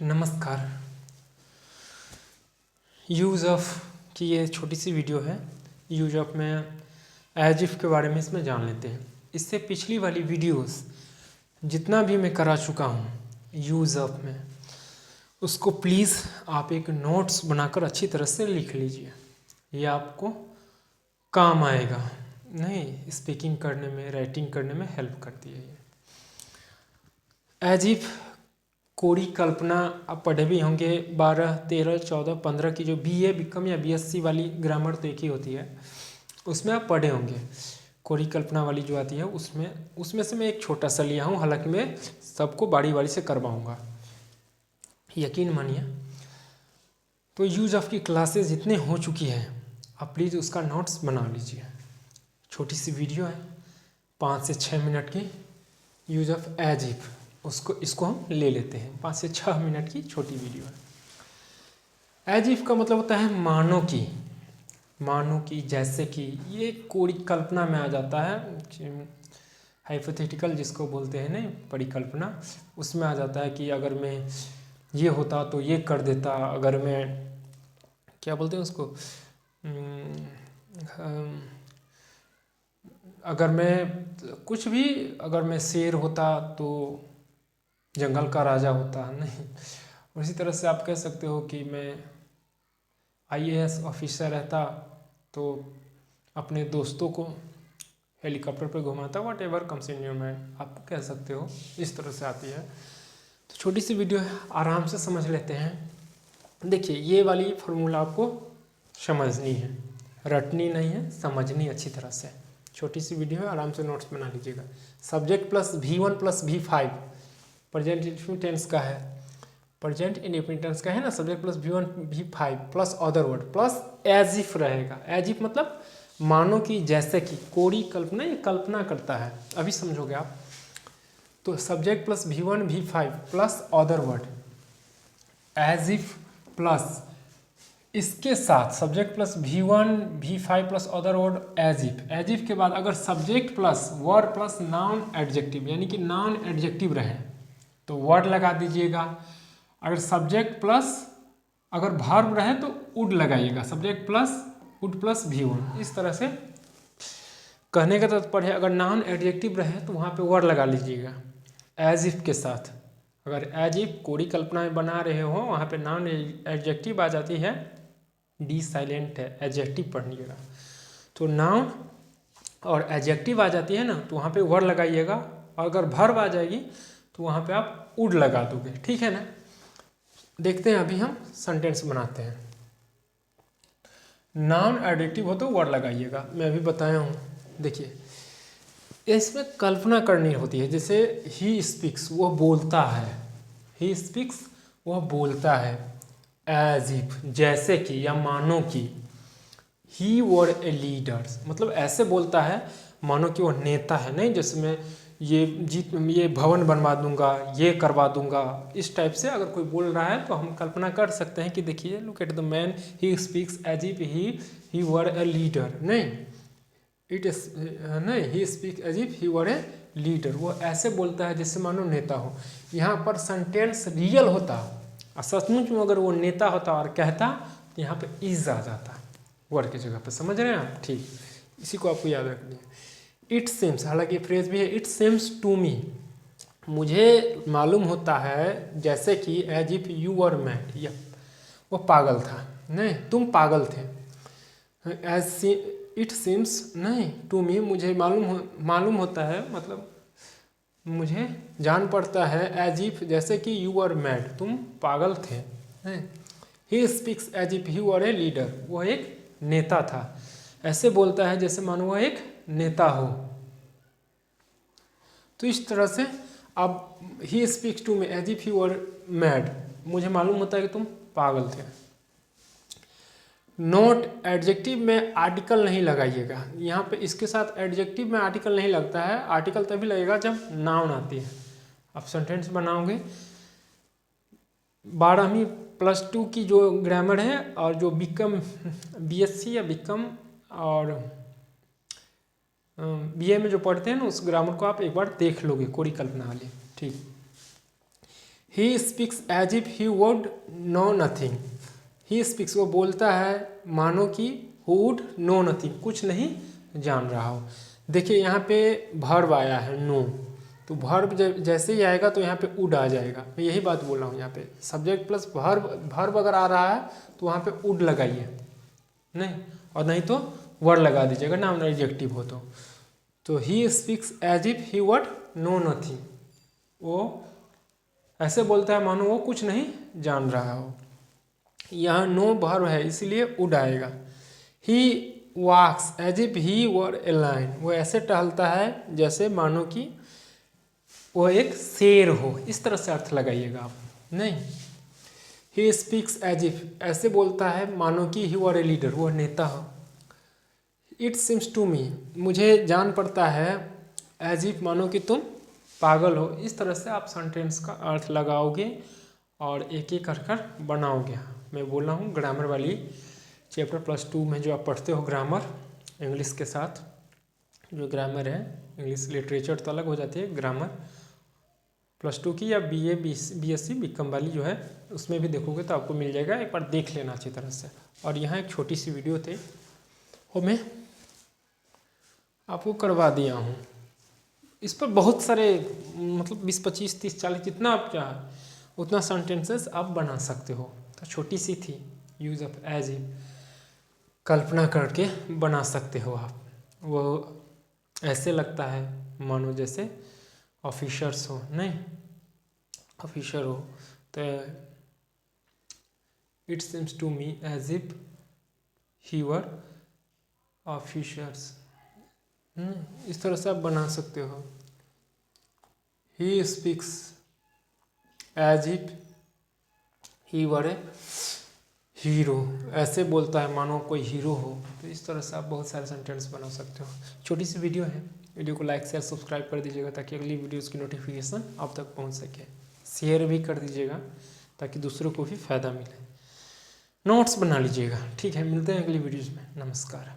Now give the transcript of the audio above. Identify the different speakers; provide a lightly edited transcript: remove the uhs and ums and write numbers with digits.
Speaker 1: नमस्कार। Use of की ये छोटी सी वीडियो है। यूज ऑफ में एज इफ़ के बारे में इसमें जान लेते हैं। इससे पिछली वाली वीडियोस जितना भी मैं करा चुका हूँ यूज़ ऑफ में, उसको प्लीज़ आप एक नोट्स बनाकर अच्छी तरह से लिख लीजिए। ये आपको काम आएगा, नहीं स्पीकिंग करने में, राइटिंग करने में हेल्प करती है ये। एज इफ़ कोरी कल्पना आप पढ़े भी होंगे 12, 13, 14, 15 की जो बीए, बीकॉम या बीएससी वाली ग्रामर तो एक ही होती है, उसमें आप पढ़े होंगे। कोरी कल्पना वाली जो आती है उसमें से मैं एक छोटा सा लिया हूँ, हालांकि मैं सबको बारी बारी से करवाऊँगा, यकीन मानिए। तो यूज ऑफ की क्लासेस जितने हो चुकी हैं आप प्लीज़ उसका नोट्स बना लीजिए। छोटी सी वीडियो है 5 से 6 मिनट की, यूज ऑफ एज इफ, इसको हम ले लेते हैं। 5 से 6 मिनट की छोटी वीडियो है। एज इफ का मतलब होता है मानो कि, जैसे कि। ये कोरी कल्पना में आ जाता है, हाइपोथेटिकल जिसको बोलते हैं, नहीं परिकल्पना, उसमें आ जाता है कि अगर मैं ये होता तो ये कर देता, अगर मैं क्या बोलते हैं उसको, अगर मैं कुछ भी, अगर मैं शेर होता तो जंगल का राजा होता, नहीं। उसी तरह से आप कह सकते हो कि मैं आईएएस ऑफिसर रहता तो अपने दोस्तों को हेलीकॉप्टर पर घुमाता, what ever comes in your mind, आप कह सकते हो। इस तरह से आती है। तो छोटी सी वीडियो है, आराम से समझ लेते हैं। देखिए ये वाली फार्मूला आपको समझनी है, रटनी नहीं है, समझनी अच्छी तरह से। छोटी सी वीडियो है, आराम से नोट्स बना लीजिएगा। Subject plus V1 plus V5 present indefinite tense का है, प्रेजेंट इंडेफिनिट टेंस का है ना। Subject plus V1 V5 plus other word plus as if रहेगा। एज इफ मतलब मानो कि, जैसे कि। कोरी कल्पना, ये कल्पना करता है, अभी समझोगे आप। तो subject plus V1 V5 plus other word, as if plus इसके साथ subject plus V1 V5 plus other word as if. As if के बाद अगर subject plus word plus noun adjective, यानी कि नाउन एडजेक्टिव रहे तो वर्ड लगा दीजिएगा। अगर सब्जेक्ट प्लस अगर वर्ब रहे तो वुड लगाइएगा। Subject plus would plus V1, इस तरह से कहने का तात्पर्य है। अगर नाउन एडजेक्टिव रहे तो वहाँ पे वर्ड लगा लीजिएगा एज इफ के साथ। अगर एज इफ कोरी कल्पना में बना रहे हो, वहाँ पे नाउन एडजेक्टिव आ जाती है, डी साइलेंट है, एडजेक्टिव पढ़िएगा। तो नाउन और एडजेक्टिव आ जाती है ना, तो वहाँ पे वर्ड लगाइएगा। और अगर वर्ब आ जाएगी तो वहाँ पे आप वुड लगा दोगे, ठीक है ना। देखते हैं, अभी हम सेंटेंस बनाते हैं। नाउन एडजेक्टिव हो तो वर्ड लगाइएगा, मैं अभी बताया हूँ। देखिए इसमें कल्पना करनी होती है। जैसे ही स्पीक्स, वह बोलता है, ही स्पीक्स वह बोलता है। एज इफ जैसे कि या मानो कि, ही वर ए लीडर मतलब ऐसे बोलता है मानो कि वह नेता है। नहीं जैसे मैं ये भवन बनवा दूंगा, ये करवा दूंगा, इस टाइप से अगर कोई बोल रहा है तो हम कल्पना कर सकते हैं कि देखिए look at the man, he speaks as if he were a leader. नहीं, इट इज नहीं, he speak as if he were a leader, वो ऐसे बोलता है जैसे मानो नेता हो। यहाँ पर सेंटेंस रियल होता और सचमुच में अगर वो नेता होता और कहता तो यहाँ पे इज आ जाता वर्ड की जगह पे। समझ रहे हैं आप? ठीक, इसी को आपको याद रखनी है। इट सेम्स, हालांकि फ्रेज भी है, इट सेम्स टू मी, मुझे मालूम होता है, जैसे कि as if you were mad, या वो पागल था। नहीं, तुम पागल थे। एज इट सीम्स नहीं टू मी, मुझे मालूम होता है, मतलब मुझे जान पड़ता है, एज इफ जैसे कि यू आर मैड, तुम पागल थे। He speaks as if he were a leader, वह एक नेता था। ऐसे बोलता है जैसे मानो वह एक नेता हो। तो इस तरह से अब he speaks to me as if he were mad, मुझे मालूम होता है कि तुम पागल थे। नोट एडजेक्टिव में आर्टिकल नहीं लगाइएगा। यहाँ पे इसके साथ एडजेक्टिव में आर्टिकल नहीं लगता है, आर्टिकल तभी लगेगा जब नाउन आती है। आप सेंटेंस बनाओगे 12वीं +2 की जो ग्रामर है, और जो बीकॉम बीएससी या बीकॉम और बीए में जो पढ़ते हैं ना, उस ग्रामर को आप एक बार देख लोगे, कोरी कल्पना वाली। ठीक, he speaks as if he would know nothing. He speaks वो बोलता है मानो कि हु वुड नो नथिंग, कुछ नहीं जान रहा हो। देखिए यहाँ पे वर्ब आया है नो, तो वर्ब जैसे ही आएगा तो यहाँ पे वुड आ जाएगा। मैं यही बात बोल रहा हूँ, यहाँ पे सब्जेक्ट प्लस वर्ब अगर आ रहा है तो वहाँ पे वुड लगाइए, नहीं और नहीं तो वर्ड लगा दीजिएगा, नाउन एडजेक्टिव हो तो he speaks as if he would know nothing, वो ऐसे बोलता है मानो वो कुछ नहीं जान रहा हो। यहाँ नो वर्ब है इसलिए वुड आएगा। He walks as if he were a lion, वो ऐसे टहलता है जैसे मानो कि वो एक शेर हो, इस तरह से अर्थ लगाइएगा आप। नहीं, ही स्पीक्स एज इफ, ऐसे बोलता है मानो कि ही वर ए लीडर, वो नेता हो। इट सिम्स टू मी, मुझे जान पड़ता है, एज इफ मानो कि तुम पागल हो। इस तरह से आप सेंटेंस का अर्थ लगाओगे और एक एक कर बनाओगे। मैं बोल रहा हूँ ग्रामर वाली चैप्टर +2 में जो आप पढ़ते हो ग्रामर इंग्लिश के साथ, जो ग्रामर है इंग्लिश लिटरेचर तो अलग हो जाती है, ग्रामर +2 की या BA BSc बीकॉम वाली जो है उसमें भी देखोगे तो आपको मिल जाएगा, एक बार देख लेना अच्छी तरह से। और यहाँ एक छोटी सी वीडियो थे वो मैं आपको करवा दिया हूँ, इस पर बहुत सारे मतलब 20 25 30 40 जितना आप चाहे उतना सेंटेंसेस आप बना सकते हो। तो छोटी सी थी, यूज ऑफ एज इफ, कल्पना करके बना सकते हो आप। वो ऐसे लगता है मानो जैसे ऑफिसर्स हो, नहीं ऑफिसर हो, तो it seems to me as if he were officers, इस तरह से आप बना सकते हो। He speaks as if he were a hero, ऐसे बोलता है मानो कोई हीरो हो। तो इस तरह से आप बहुत सारे सेंटेंस बना सकते हो। छोटी सी वीडियो है, वीडियो को लाइक शेयर सब्सक्राइब कर दीजिएगा ताकि अगली वीडियोज़ की नोटिफिकेशन आप तक पहुंच सके। शेयर भी कर दीजिएगा ताकि दूसरों को भी फ़ायदा मिले। नोट्स बना लीजिएगा। ठीक है, मिलते हैं अगली वीडियोज़ में। नमस्कार।